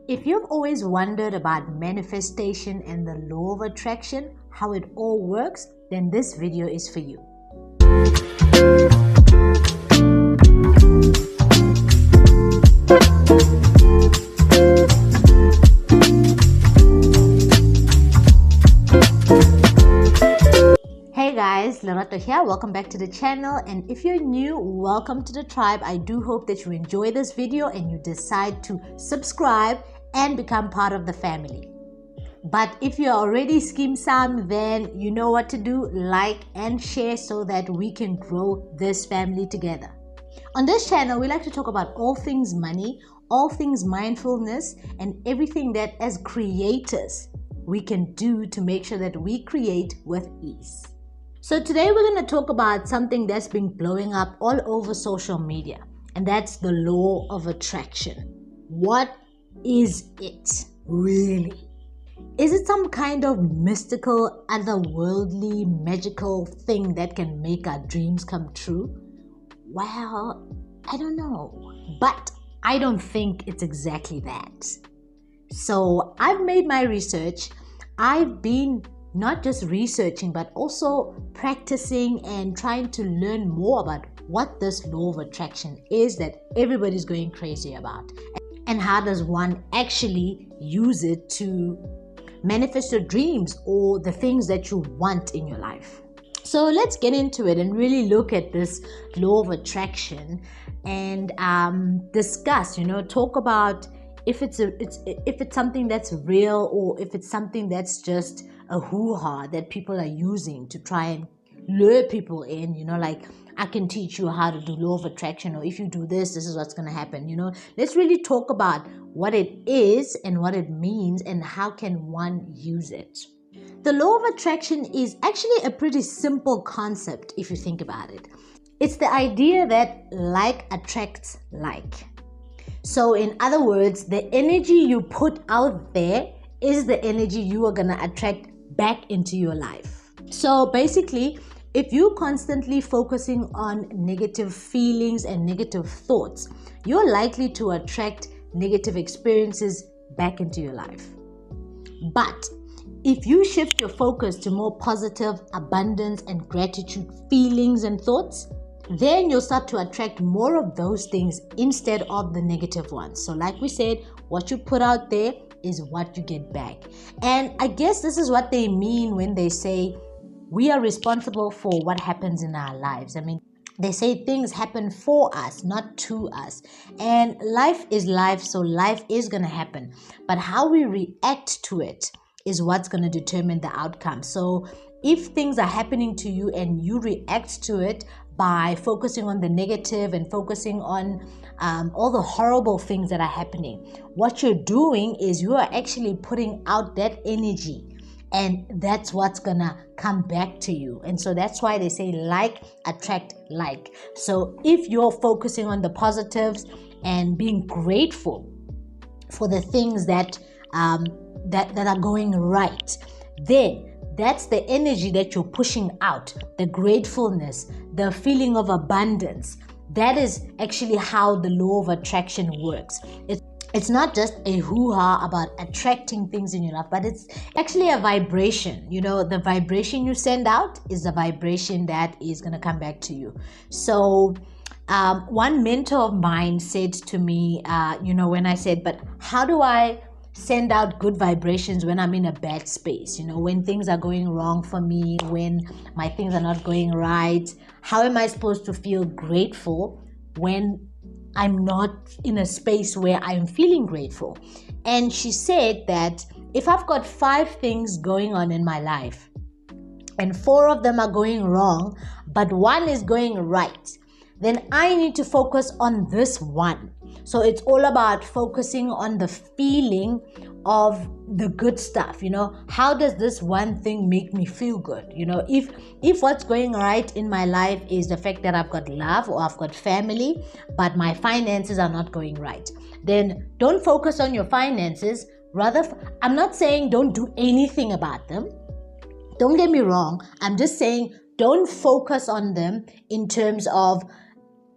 If you've always wondered about manifestation and the law of attraction, how it all works, then this video is for you. Hey guys, Lerato here. Welcome back to the channel, and if you're new, welcome to the tribe. I do hope that you enjoy this video and you decide to subscribe and become part of the family. But if you're already Skim Sam, then you know what to do. Like and share so that we can grow this family together. On this channel, we like to talk about all things money, all things mindfulness, and everything that as creators we can do to make sure that we create with ease. So today we're going to talk about something that's been blowing up all over social media, and that's the law of attraction. What is it really? Is it some kind of mystical, otherworldly, magical thing that can make our dreams come true? Well, I don't know, but I don't think it's exactly that. So I've made my research. I've been not just researching, but also practicing and trying to learn more about what this law of attraction is that everybody's going crazy about. And how does one actually use it to manifest your dreams or the things that you want in your life? So let's get into it and really look at this law of attraction and discuss, talk about if it's something that's real or if it's something that's just a hoo-ha that people are using to try and lure people in, like I can teach you how to do law of attraction, or if you do this, this is what's going to happen. Let's really talk about what it is and what it means and how can one use it. The law of attraction is actually a pretty simple concept if you think about it. It's the idea that like attracts like. So in other words, the energy you put out there is the energy you are going to attract back into your life. So basically, if you're constantly focusing on negative feelings and negative thoughts, you're likely to attract negative experiences back into your life. But if you shift your focus to more positive, abundance, and gratitude feelings and thoughts, then you'll start to attract more of those things instead of the negative ones. So like we said, what you put out there is what you get back. And I guess this is what they mean when they say we are responsible for what happens in our lives. I mean, they say things happen for us, not to us. And life is life, so life is going to happen. But how we react to it is what's going to determine the outcome. So if things are happening to you and you react to it by focusing on the negative and focusing on all the horrible things that are happening, what you're doing is you are actually putting out that energy, and that's what's gonna come back to you. And so that's why they say like attract like. So if you're focusing on the positives and being grateful for the things that are going right, then that's the energy that you're pushing out, the gratefulness, the feeling of abundance. That is actually how the law of attraction works. It's not just a hoo-ha about attracting things in your life, but it's actually a vibration. The vibration you send out is the vibration that is going to come back to you. So one mentor of mine said to me, when I said, but how do I send out good vibrations when I'm in a bad space, when things are going wrong for me, when my things are not going right? How am I supposed to feel grateful when I'm not in a space where I'm feeling grateful? And she said that if I've got 5 things going on in my life and 4 of them are going wrong, but 1 is going right, then I need to focus on this one. So it's all about focusing on the feeling of the good stuff. How does this one thing make me feel good? If what's going right in my life is the fact that I've got love or I've got family, but my finances are not going right, then don't focus on your finances. Rather, I'm not saying don't do anything about them. Don't get me wrong. I'm just saying don't focus on them in terms of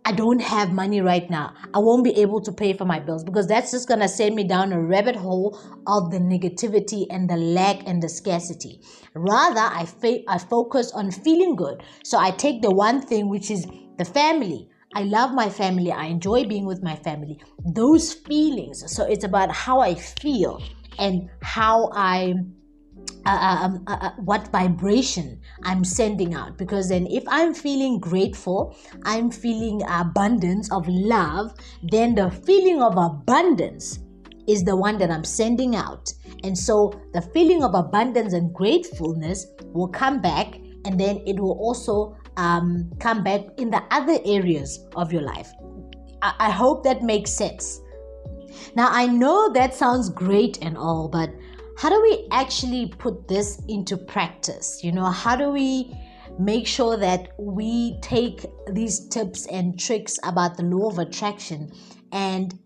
I don't have money right now. I won't be able to pay for my bills, because that's just going to send me down a rabbit hole of the negativity and the lack and the scarcity. Rather, I focus on feeling good. So I take the one thing, which is the family. I love my family. I enjoy being with my family. Those feelings. So it's about how I feel and how what vibration I'm sending out. Because then if I'm feeling grateful, I'm feeling abundance of love, then the feeling of abundance is the one that I'm sending out. And so the feeling of abundance and gratefulness will come back, and then it will also come back in the other areas of your life. I hope that makes sense. Now, I know that sounds great and all, but how do we actually put this into practice? How do we make sure that we take these tips and tricks about the law of attraction and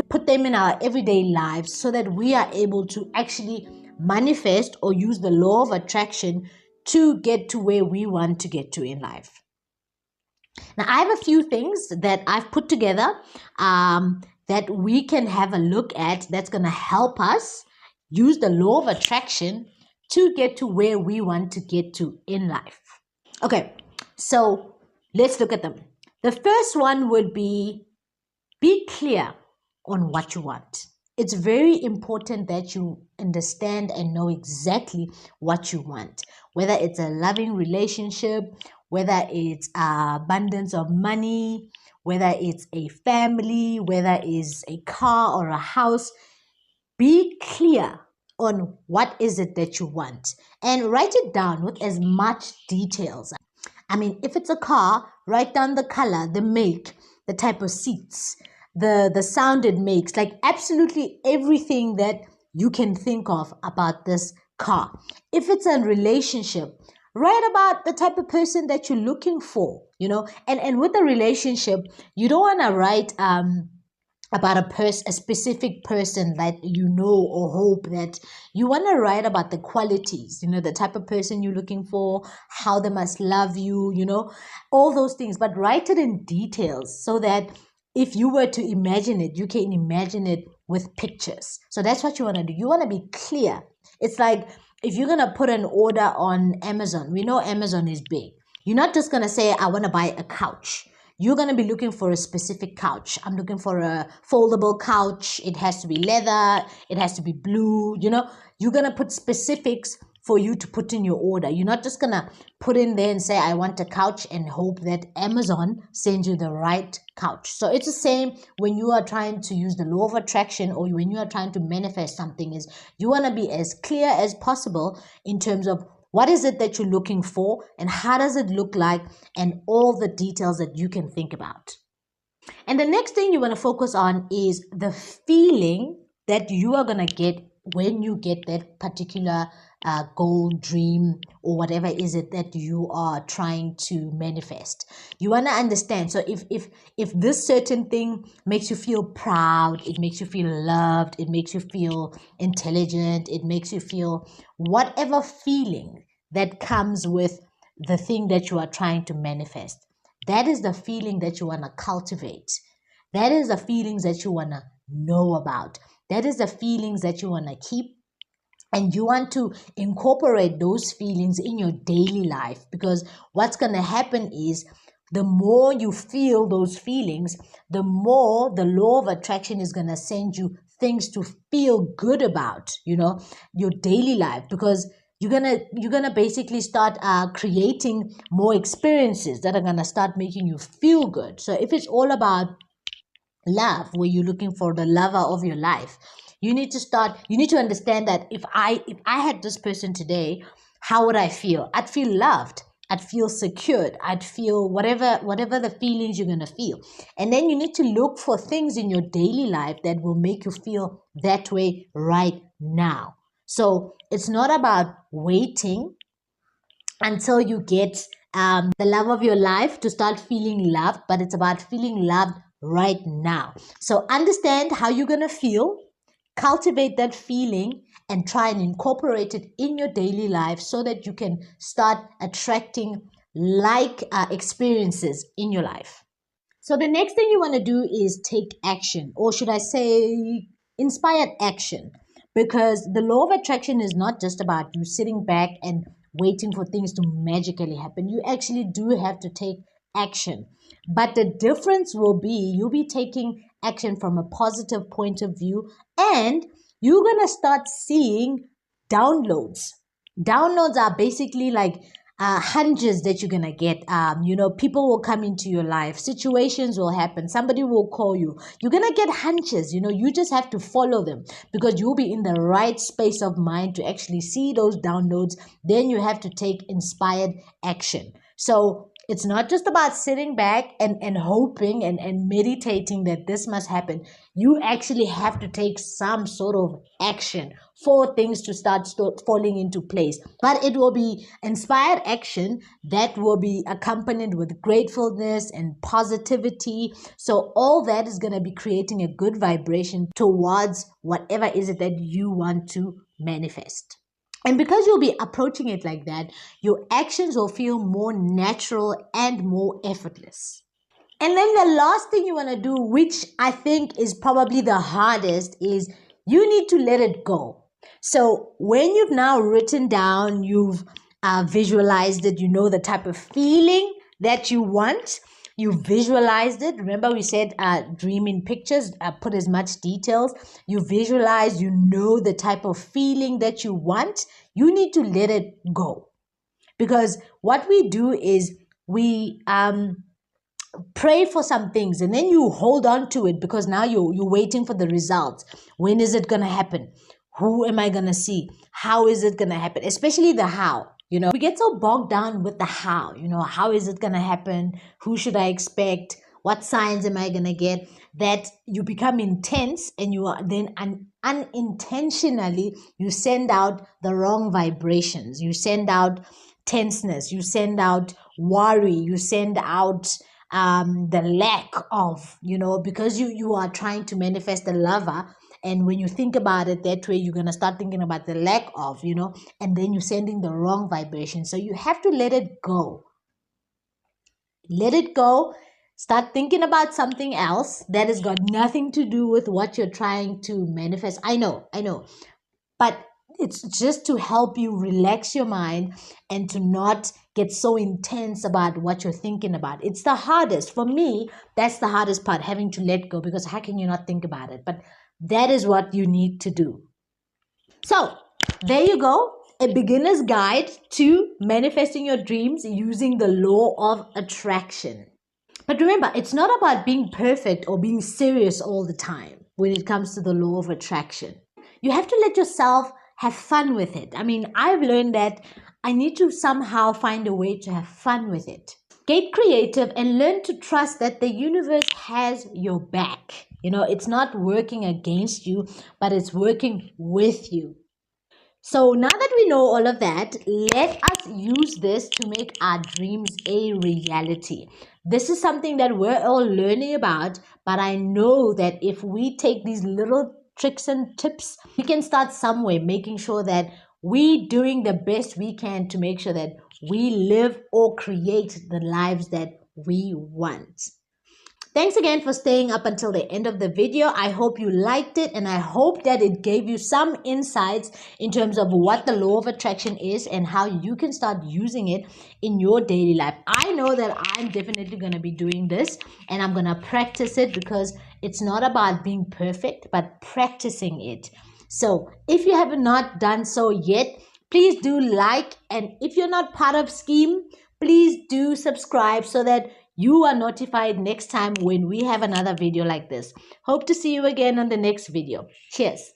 put them in our everyday lives, so that we are able to actually manifest or use the law of attraction to get to where we want to get to in life? Now, I have a few things that I've put together that we can have a look at, that's going to help us use the law of attraction to get to where we want to get to in life. Okay, so let's look at them. The first one would be clear on what you want. It's very important that you understand and know exactly what you want, whether it's a loving relationship, whether it's abundance of money, whether it's a family, whether it's a car or a house. Be clear on what is it that you want, and write it down with as much details. I mean, if it's a car, write down the color, the make, the type of seats, the sound it makes, like absolutely everything that you can think of about this car. If it's a relationship, write about the type of person that you're looking for, and with a relationship, you don't want to write about a specific person that or hope that. You want to write about the qualities, the type of person you're looking for, how they must love you, all those things. But write it in details, so that if you were to imagine it, you can imagine it with pictures. So that's what you want to do. You want to be clear. It's like if you're going to put an order on Amazon, we know Amazon is big. You're not just going to say, I want to buy a couch. You're going to be looking for a specific couch. I'm looking for a foldable couch. It has to be leather. It has to be blue. You're going to put specifics for you to put in your order. You're not just going to put in there and say, I want a couch, and hope that Amazon sends you the right couch. So it's the same when you are trying to use the law of attraction, or when you are trying to manifest something. Is you want to be as clear as possible in terms of what is it that you're looking for, and how does it look like, and all the details that you can think about. And the next thing you want to focus on is the feeling that you are going to get when you get that particular goal, dream, or whatever is it that you are trying to manifest. You want to understand. So if this certain thing makes you feel proud, it makes you feel loved, it makes you feel intelligent, it makes you feel whatever feeling that comes with the thing that you are trying to manifest, that is the feeling that you want to cultivate. That is the feelings that you want to know about. That is the feelings that you want to keep. And you want to incorporate those feelings in your daily life, because what's going to happen is the more you feel those feelings, the more the law of attraction is going to send you things to feel good about, your daily life, because you're gonna basically start creating more experiences that are gonna start making you feel good. So if it's all about love, where you're looking for the lover of your life, you need to understand that if I had this person today, how would I feel? I'd feel loved. I'd feel secured. I'd feel whatever the feelings you're going to feel. And then you need to look for things in your daily life that will make you feel that way right now. So it's not about waiting until you get the love of your life to start feeling loved, but it's about feeling loved right now. So understand how you're going to feel, cultivate that feeling, and try and incorporate it in your daily life, so that you can start attracting experiences in your life. So the next thing you want to do is take action, or should I say inspired action, because the law of attraction is not just about you sitting back and waiting for things to magically happen. You actually do have to take action. But the difference will be you'll be taking action from a positive point of view, and you're going to start seeing downloads. Downloads are basically like hunches that you're gonna get. People will come into your life, situations will happen, somebody will call you, you're gonna get hunches. You just have to follow them, because you'll be in the right space of mind to actually see those downloads. Then you have to take inspired action. So it's not just about sitting back and hoping and meditating that this must happen. You actually have to take some sort of action for things to start falling into place. But it will be inspired action that will be accompanied with gratefulness and positivity. So all that is going to be creating a good vibration towards whatever is it that you want to manifest. And because you'll be approaching it like that, your actions will feel more natural and more effortless. And then the last thing you want to do, which I think is probably the hardest, is you need to let it go. So when you've now written down, you've visualized it, you know the type of feeling that you want. You visualized it. Remember we said dream in pictures, put as much details. You visualize, you know the type of feeling that you want. You need to let it go. Because what we do is we pray for some things and then you hold on to it, because now you're waiting for the results. When is it going to happen? Who am I going to see? How is it going to happen? Especially the how. We get so bogged down with the how. How is it going to happen? Who should I expect? What signs am I going to get? That you become intense, and you are then unintentionally you send out the wrong vibrations. You send out tenseness. You send out worry. You send out the lack of, because you are trying to manifest a lover. And when you think about it that way, you're going to start thinking about the lack of, and then you're sending the wrong vibration. So you have to let it go. Let it go. Start thinking about something else that has got nothing to do with what you're trying to manifest. I know. But it's just to help you relax your mind and to not get so intense about what you're thinking about. It's the hardest. For me, that's the hardest part, having to let go, because how can you not think about it? But that is what you need to do. So there you go. A beginner's guide to manifesting your dreams using the law of attraction. But remember, it's not about being perfect or being serious all the time when it comes to the law of attraction. You have to let yourself have fun with it. I mean, I've learned that I need to somehow find a way to have fun with it. Get creative and learn to trust that the universe has your back. It's not working against you, but it's working with you. So now that we know all of that, let us use this to make our dreams a reality. This is something that we're all learning about, but I know that if we take these little tricks and tips, we can start somewhere, making sure that we doing the best we can to make sure that we live or create the lives that we want. Thanks again for staying up until the end of the video. I hope you liked it, and I hope that it gave you some insights in terms of what the law of attraction is and how you can start using it in your daily life. I know that I'm definitely going to be doing this, and I'm going to practice it, because it's not about being perfect, but practicing it. So if you have not done so yet, please do like, and if you're not part of Scheme, please do subscribe so that you are notified next time when we have another video like this. Hope to see you again on the next video. Cheers.